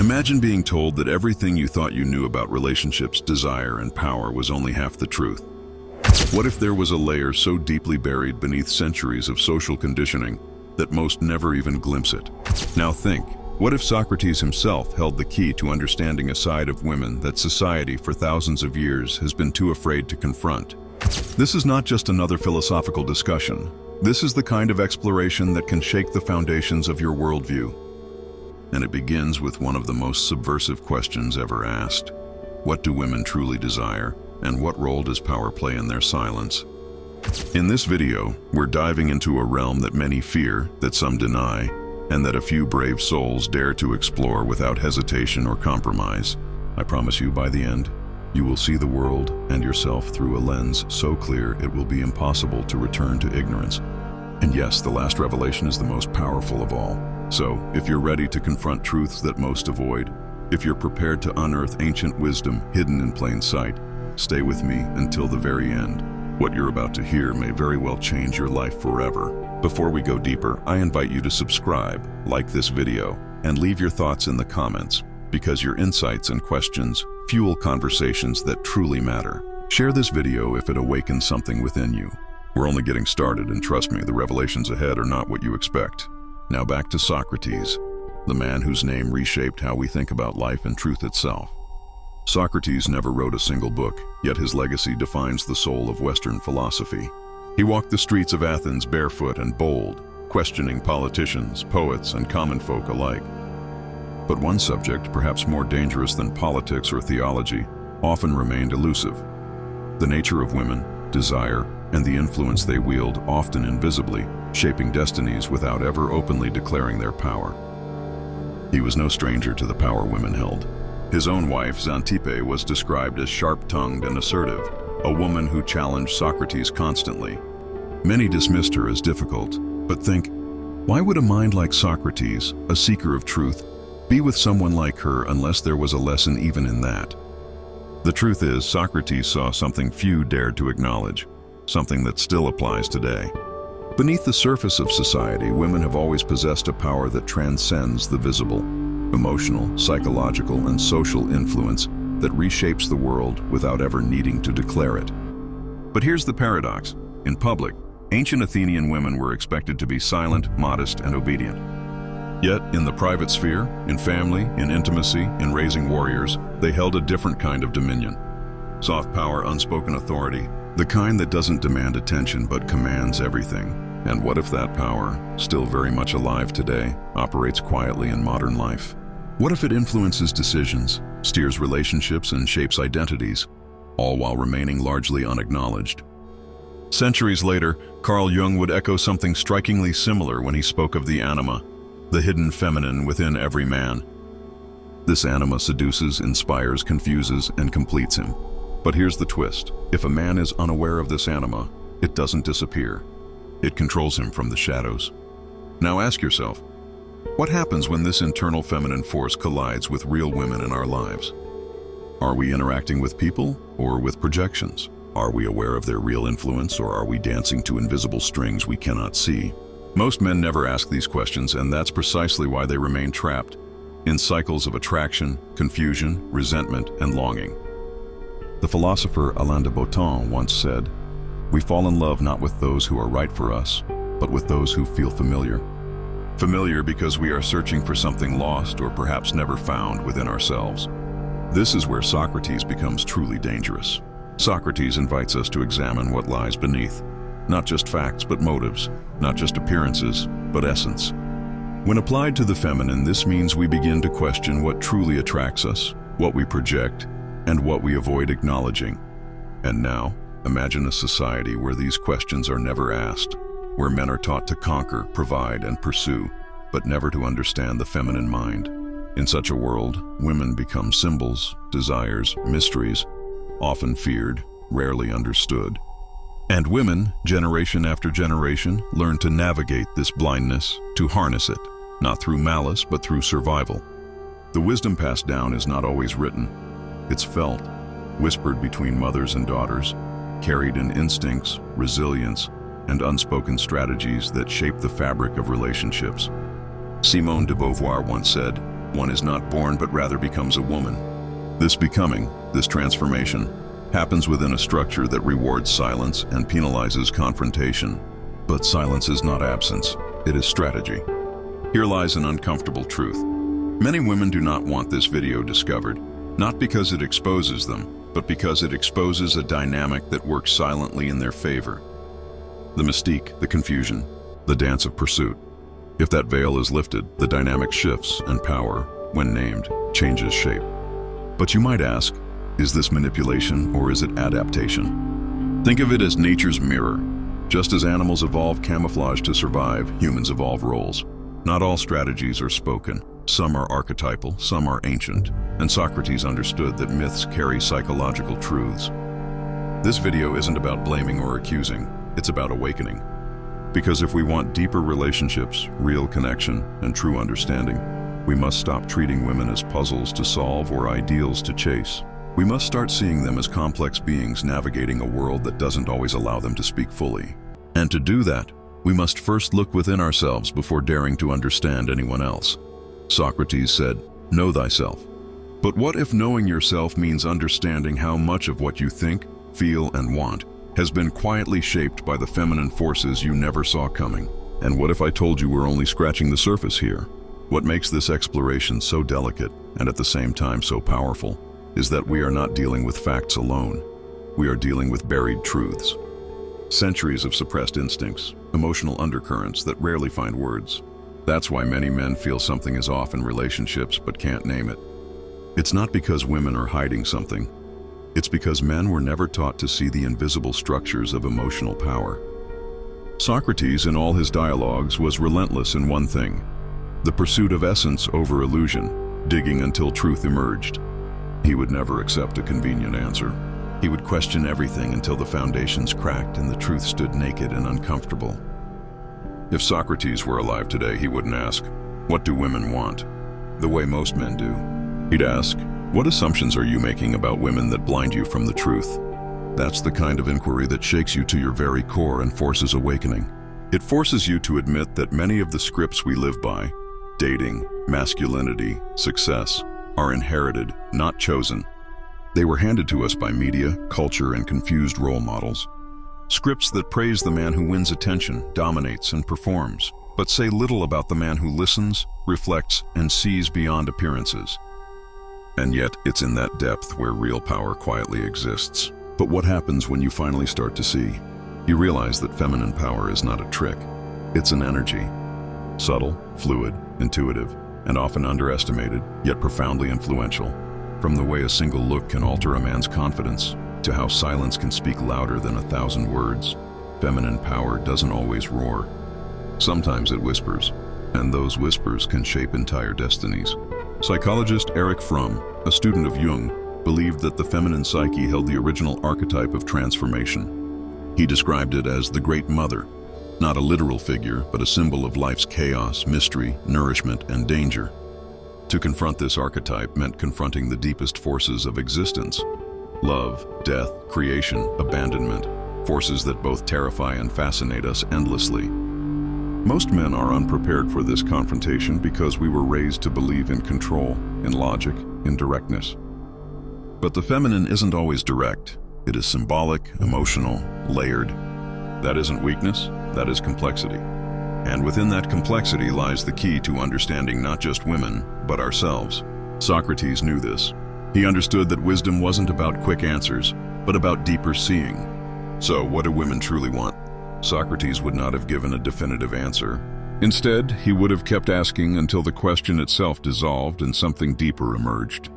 Imagine being told that everything you thought you knew about relationships, desire, and power was only half the truth. What if there was a layer so deeply buried beneath centuries of social conditioning that most never even glimpse it? Now think, what if Socrates himself held the key to understanding a side of women that society for thousands of years has been too afraid to confront? This is not just another philosophical discussion. This is the kind of exploration that can shake the foundations of your worldview. And it begins with one of the most subversive questions ever asked. What do women truly desire, and what role does power play in their silence? In this video, we're diving into a realm that many fear, that some deny, and that a few brave souls dare to explore without hesitation or compromise. I promise you, by the end, you will see the world and yourself through a lens so clear it will be impossible to return to ignorance. And yes, the last revelation is the most powerful of all. So, if you're ready to confront truths that most avoid, if you're prepared to unearth ancient wisdom hidden in plain sight, stay with me until the very end. What you're about to hear may very well change your life forever. Before we go deeper, I invite you to subscribe, like this video, and leave your thoughts in the comments, because your insights and questions fuel conversations that truly matter. Share this video if it awakens something within you. We're only getting started, and trust me, the revelations ahead are not what you expect. Now back to Socrates, the man whose name reshaped how we think about life and truth itself. Socrates never wrote a single book, yet his legacy defines the soul of Western philosophy. He walked the streets of Athens barefoot and bold, questioning politicians, poets, and common folk alike. But one subject, perhaps more dangerous than politics or theology, often remained elusive. The nature of women, desire, and the influence they wield, often invisibly, shaping destinies without ever openly declaring their power. He was no stranger to the power women held. His own wife, Xantippe, was described as sharp-tongued and assertive, a woman who challenged Socrates constantly. Many dismissed her as difficult, but think, why would a mind like Socrates, a seeker of truth, be with someone like her unless there was a lesson even in that? The truth is, Socrates saw something few dared to acknowledge, something that still applies today. Beneath the surface of society, women have always possessed a power that transcends the visible, emotional, psychological, and social influence that reshapes the world without ever needing to declare it. But here's the paradox. In public, ancient Athenian women were expected to be silent, modest, and obedient. Yet, in the private sphere, in family, in intimacy, in raising warriors, they held a different kind of dominion. Soft power, unspoken authority, the kind that doesn't demand attention but commands everything. And what if that power, still very much alive today, operates quietly in modern life? What if it influences decisions, steers relationships, and shapes identities, all while remaining largely unacknowledged? Centuries later, Carl Jung would echo something strikingly similar when he spoke of the anima, the hidden feminine within every man. This anima seduces, inspires, confuses, and completes him. But here's the twist. If a man is unaware of this anima, it doesn't disappear. It controls him from the shadows. Now ask yourself, what happens when this internal feminine force collides with real women in our lives? Are we interacting with people or with projections? Are we aware of their real influence, or are we dancing to invisible strings we cannot see? Most men never ask these questions, and that's precisely why they remain trapped in cycles of attraction, confusion, resentment, and longing. The philosopher Alain de Botton once said, "We fall in love not with those who are right for us, but with those who feel familiar." Familiar because we are searching for something lost or perhaps never found within ourselves. This is where Socrates becomes truly dangerous. Socrates invites us to examine what lies beneath. Not just facts, but motives. Not just appearances, but essence. When applied to the feminine, this means we begin to question what truly attracts us, what we project, and what we avoid acknowledging. And now, imagine a society where these questions are never asked, where men are taught to conquer, provide, and pursue, but never to understand the feminine mind. In such a world, women become symbols, desires, mysteries, often feared, rarely understood. And women, generation after generation, learn to navigate this blindness, to harness it, not through malice, but through survival. The wisdom passed down is not always written. It's felt, whispered between mothers and daughters, carried in instincts, resilience, and unspoken strategies that shape the fabric of relationships. Simone de Beauvoir once said, One is not born but rather becomes a woman. This becoming, this transformation, happens within a structure that rewards silence and penalizes confrontation. But silence is not absence, it is strategy. Here lies an uncomfortable truth. Many women do not want this video discovered, not because it exposes them, but because it exposes a dynamic that works silently in their favor. The mystique, the confusion, the dance of pursuit. If that veil is lifted, the dynamic shifts and power, when named, changes shape. But you might ask, is this manipulation or is it adaptation? Think of it as nature's mirror. Just as animals evolve camouflage to survive, humans evolve roles. Not all strategies are spoken. Some are archetypal, some are ancient, and Socrates understood that myths carry psychological truths. This video isn't about blaming or accusing, it's about awakening. Because if we want deeper relationships, real connection, and true understanding, we must stop treating women as puzzles to solve or ideals to chase. We must start seeing them as complex beings navigating a world that doesn't always allow them to speak fully. And to do that, we must first look within ourselves before daring to understand anyone else. Socrates said, "Know thyself." But what if knowing yourself means understanding how much of what you think, feel, and want has been quietly shaped by the feminine forces you never saw coming? And what if I told you we're only scratching the surface here? What makes this exploration so delicate and at the same time so powerful is that we are not dealing with facts alone. We are dealing with buried truths. Centuries of suppressed instincts, emotional undercurrents that rarely find words. That's why many men feel something is off in relationships but can't name it. It's not because women are hiding something. It's because men were never taught to see the invisible structures of emotional power. Socrates, in all his dialogues, was relentless in one thing: the pursuit of essence over illusion, digging until truth emerged. He would never accept a convenient answer. He would question everything until the foundations cracked and the truth stood naked and uncomfortable. If Socrates were alive today, he wouldn't ask, "What do women want?" the way most men do. He'd ask, "What assumptions are you making about women that blind you from the truth?" That's the kind of inquiry that shakes you to your very core and forces awakening. It forces you to admit that many of the scripts we live by, dating, masculinity, success, are inherited, not chosen. They were handed to us by media, culture, and confused role models. Scripts that praise the man who wins attention, dominates, and performs, but say little about the man who listens, reflects, and sees beyond appearances. And yet, it's in that depth where real power quietly exists. But what happens when you finally start to see? You realize that feminine power is not a trick. It's an energy. Subtle, fluid, intuitive, and often underestimated, yet profoundly influential. From the way a single look can alter a man's confidence, to how silence can speak louder than 1,000 words, feminine power doesn't always roar. Sometimes it whispers, and those whispers can shape entire destinies. Psychologist Erich Fromm, a student of Jung, believed that the feminine psyche held the original archetype of transformation. He described it as the Great Mother, not a literal figure, but a symbol of life's chaos, mystery, nourishment, and danger. To confront this archetype meant confronting the deepest forces of existence: love, death, creation, abandonment, forces that both terrify and fascinate us endlessly. Most men are unprepared for this confrontation because we were raised to believe in control, in logic, in directness. But the feminine isn't always direct. It is symbolic, emotional, layered. That isn't weakness, that is complexity. And within that complexity lies the key to understanding not just women, but ourselves. Socrates knew this. He understood that wisdom wasn't about quick answers, but about deeper seeing. So, what do women truly want? Socrates would not have given a definitive answer. Instead, he would have kept asking until the question itself dissolved and something deeper emerged.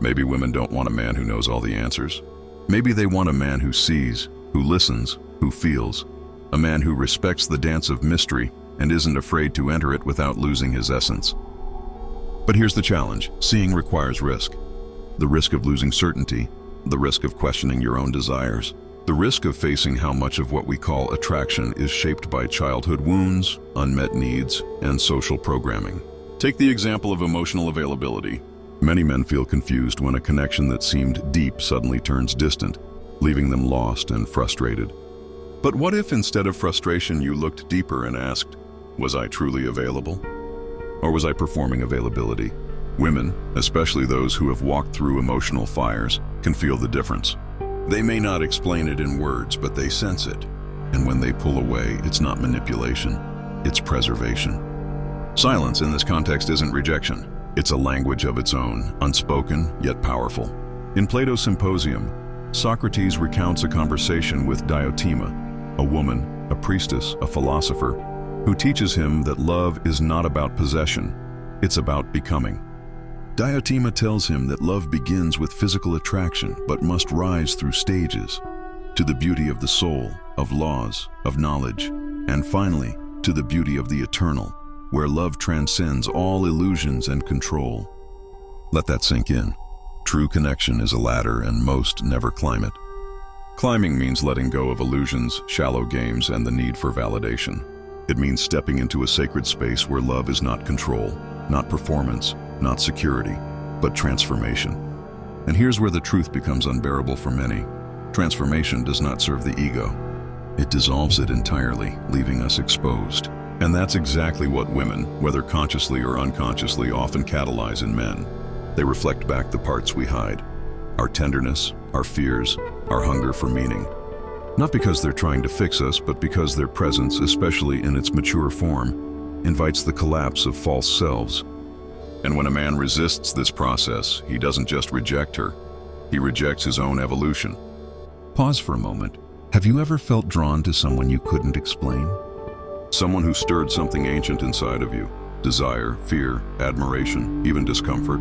Maybe women don't want a man who knows all the answers. Maybe they want a man who sees, who listens, who feels. A man who respects the dance of mystery and isn't afraid to enter it without losing his essence. But here's the challenge. Seeing requires risk. The risk of losing certainty, the risk of questioning your own desires, the risk of facing how much of what we call attraction is shaped by childhood wounds, unmet needs, and social programming. Take the example of emotional availability. Many men feel confused when a connection that seemed deep suddenly turns distant, leaving them lost and frustrated. But what if instead of frustration you looked deeper and asked, was I truly available? Or was I performing availability? Women, especially those who have walked through emotional fires, can feel the difference. They may not explain it in words, but they sense it. And when they pull away, it's not manipulation, it's preservation. Silence in this context isn't rejection. It's a language of its own, unspoken yet powerful. In Plato's Symposium, Socrates recounts a conversation with Diotima, a woman, a priestess, a philosopher, who teaches him that love is not about possession, it's about becoming. Diotima tells him that love begins with physical attraction but must rise through stages, to the beauty of the soul, of laws, of knowledge, and finally, to the beauty of the eternal, where love transcends all illusions and control. Let that sink in. True connection is a ladder and most never climb it. Climbing means letting go of illusions, shallow games, and the need for validation. It means stepping into a sacred space where love is not control, not performance, not security, but transformation. And here's where the truth becomes unbearable for many. Transformation does not serve the ego. It dissolves it entirely, leaving us exposed. And that's exactly what women, whether consciously or unconsciously, often catalyze in men. They reflect back the parts we hide. Our tenderness, our fears, our hunger for meaning. Not because they're trying to fix us, but because their presence, especially in its mature form, invites the collapse of false selves. And when a man resists this process, he doesn't just reject her, he rejects his own evolution. Pause for a moment. Have you ever felt drawn to someone you couldn't explain? Someone who stirred something ancient inside of you. Desire, fear, admiration, even discomfort.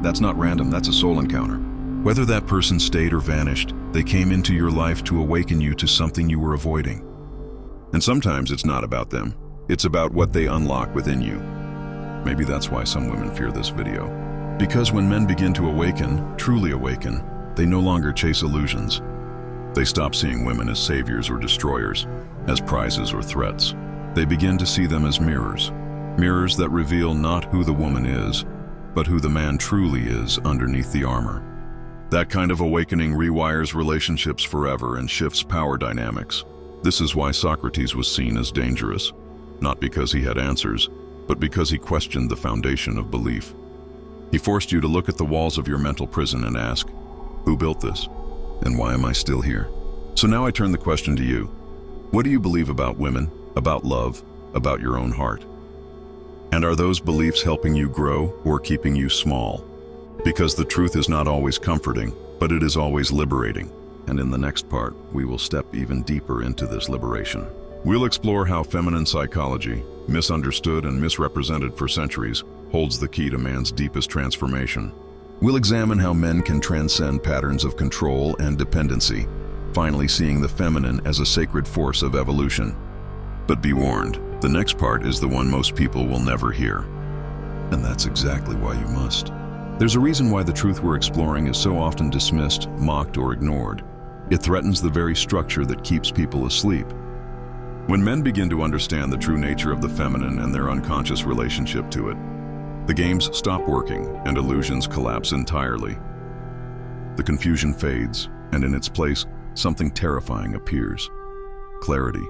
That's not random, that's a soul encounter. Whether that person stayed or vanished, they came into your life to awaken you to something you were avoiding. And sometimes it's not about them. It's about what they unlock within you. Maybe that's why some women fear this video. Because when men begin to awaken, truly awaken, they no longer chase illusions. They stop seeing women as saviors or destroyers, as prizes or threats. They begin to see them as mirrors. Mirrors that reveal not who the woman is, but who the man truly is underneath the armor. That kind of awakening rewires relationships forever and shifts power dynamics. This is why Socrates was seen as dangerous, not because he had answers, but because he questioned the foundation of belief. He forced you to look at the walls of your mental prison and ask, who built this? And why am I still here? So now I turn the question to you. What do you believe about women, about love, about your own heart? And are those beliefs helping you grow or keeping you small? Because the truth is not always comforting, but it is always liberating. And in the next part, we will step even deeper into this liberation. We'll explore how feminine psychology, misunderstood and misrepresented for centuries, holds the key to man's deepest transformation. We'll examine how men can transcend patterns of control and dependency, finally seeing the feminine as a sacred force of evolution. But be warned, the next part is the one most people will never hear. And that's exactly why you must. There's a reason why the truth we're exploring is so often dismissed, mocked, or ignored. It threatens the very structure that keeps people asleep. When men begin to understand the true nature of the feminine and their unconscious relationship to it, the games stop working and illusions collapse entirely. The confusion fades, and in its place, something terrifying appears. Clarity.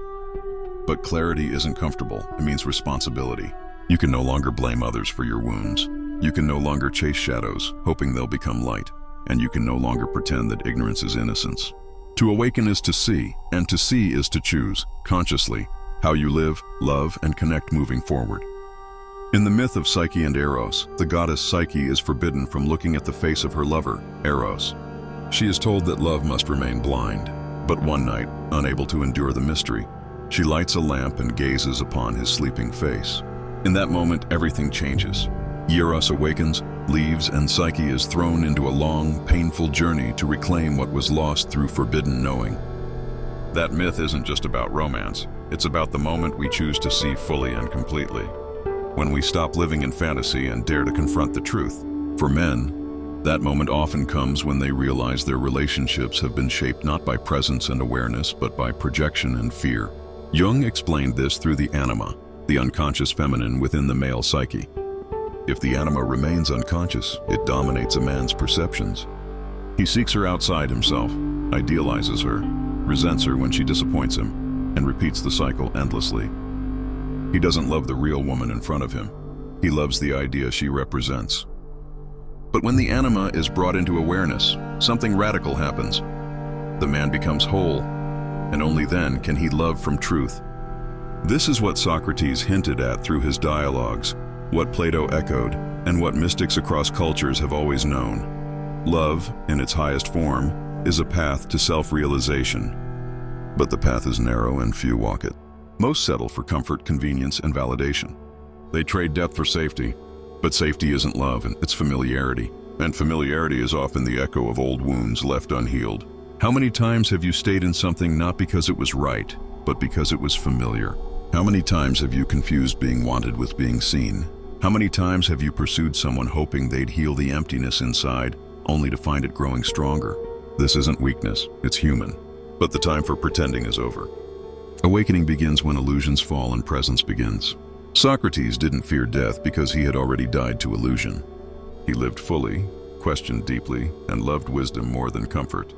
But clarity isn't comfortable. It means responsibility. You can no longer blame others for your wounds. You can no longer chase shadows, hoping they'll become light. And you can no longer pretend that ignorance is innocence. To awaken is to see, and to see is to choose, consciously, how you live, love, and connect moving forward. In the myth of Psyche and Eros, the goddess Psyche is forbidden from looking at the face of her lover, Eros. She is told that love must remain blind. But one night, unable to endure the mystery, she lights a lamp and gazes upon his sleeping face. In that moment, everything changes. Eros awakens, leaves, and Psyche is thrown into a long, painful journey to reclaim what was lost through forbidden knowing. That myth isn't just about romance. It's about the moment we choose to see fully and completely. When we stop living in fantasy and dare to confront the truth. For men, that moment often comes when they realize their relationships have been shaped not by presence and awareness, but by projection and fear. Jung explained this through the Anima, the unconscious feminine within the male psyche. If the Anima remains unconscious, it dominates a man's perceptions. He seeks her outside himself, idealizes her, resents her when she disappoints him, and repeats the cycle endlessly. He doesn't love the real woman in front of him. He loves the idea she represents. But when the anima is brought into awareness, something radical happens. The man becomes whole, and only then can he love from truth. This is what Socrates hinted at through his dialogues, what Plato echoed, and what mystics across cultures have always known. Love, in its highest form, is a path to self-realization. But the path is narrow and few walk it. Most settle for comfort, convenience, and validation. They trade depth for safety, but safety isn't love, it's familiarity. And familiarity is often the echo of old wounds left unhealed. How many times have you stayed in something not because it was right, but because it was familiar? How many times have you confused being wanted with being seen? How many times have you pursued someone hoping they'd heal the emptiness inside, only to find it growing stronger? This isn't weakness, it's human. But the time for pretending is over. Awakening begins when illusions fall and presence begins. Socrates didn't fear death because he had already died to illusion. He lived fully, questioned deeply, and loved wisdom more than comfort.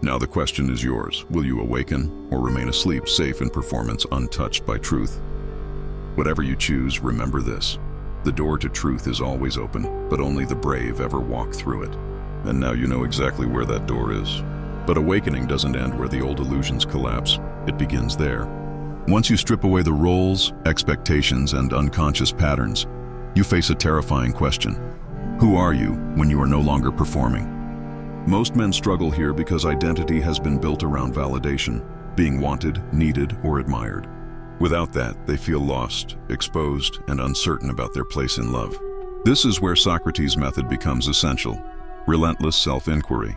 Now the question is yours. Will you awaken or remain asleep, safe in performance, untouched by truth? Whatever you choose, remember this. The door to truth is always open, but only the brave ever walk through it. And now you know exactly where that door is. But awakening doesn't end where the old illusions collapse. It begins there. Once you strip away the roles, expectations, and unconscious patterns, you face a terrifying question. Who are you when you are no longer performing? Most men struggle here because identity has been built around validation, being wanted, needed, or admired. Without that, they feel lost, exposed, and uncertain about their place in love. This is where Socrates' method becomes essential. Relentless self-inquiry.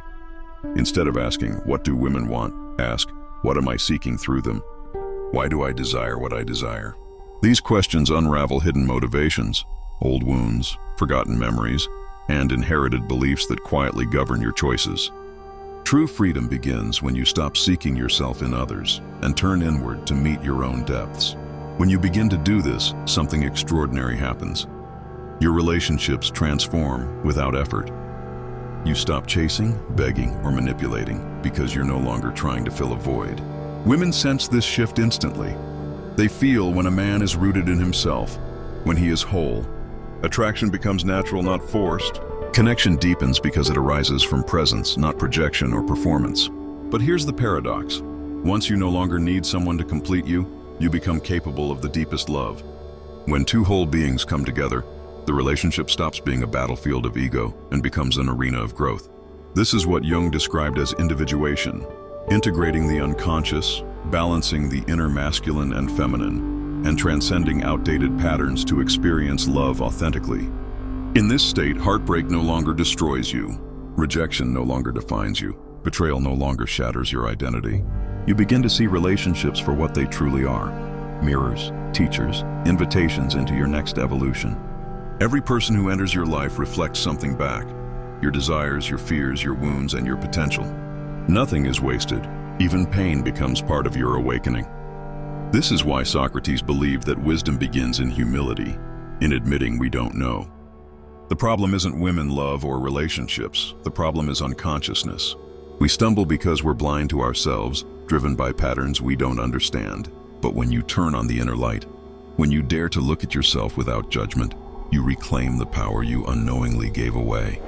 Instead of asking, what do women want? Ask, what am I seeking through them? Why do I desire what I desire? These questions unravel hidden motivations, old wounds, forgotten memories, and inherited beliefs that quietly govern your choices. True freedom begins when you stop seeking yourself in others and turn inward to meet your own depths. When you begin to do this, something extraordinary happens. Your relationships transform without effort. You stop chasing, begging, or manipulating because you're no longer trying to fill a void. Women sense this shift instantly. They feel when a man is rooted in himself, when he is whole. Attraction becomes natural, not forced. Connection deepens because it arises from presence, not projection or performance. But here's the paradox. Once you no longer need someone to complete you, you become capable of the deepest love. When two whole beings come together, the relationship stops being a battlefield of ego and becomes an arena of growth. This is what Jung described as individuation, integrating the unconscious, balancing the inner masculine and feminine, and transcending outdated patterns to experience love authentically. In this state, heartbreak no longer destroys you, rejection no longer defines you, betrayal no longer shatters your identity. You begin to see relationships for what they truly are: mirrors, teachers, invitations into your next evolution. Every person who enters your life reflects something back: your desires, your fears, your wounds, and your potential. Nothing is wasted. Even pain becomes part of your awakening. This is why Socrates believed that wisdom begins in humility, in admitting we don't know. The problem isn't women, love, or relationships. The problem is unconsciousness. We stumble because we're blind to ourselves, driven by patterns we don't understand. But when you turn on the inner light, when you dare to look at yourself without judgment, you reclaim the power you unknowingly gave away.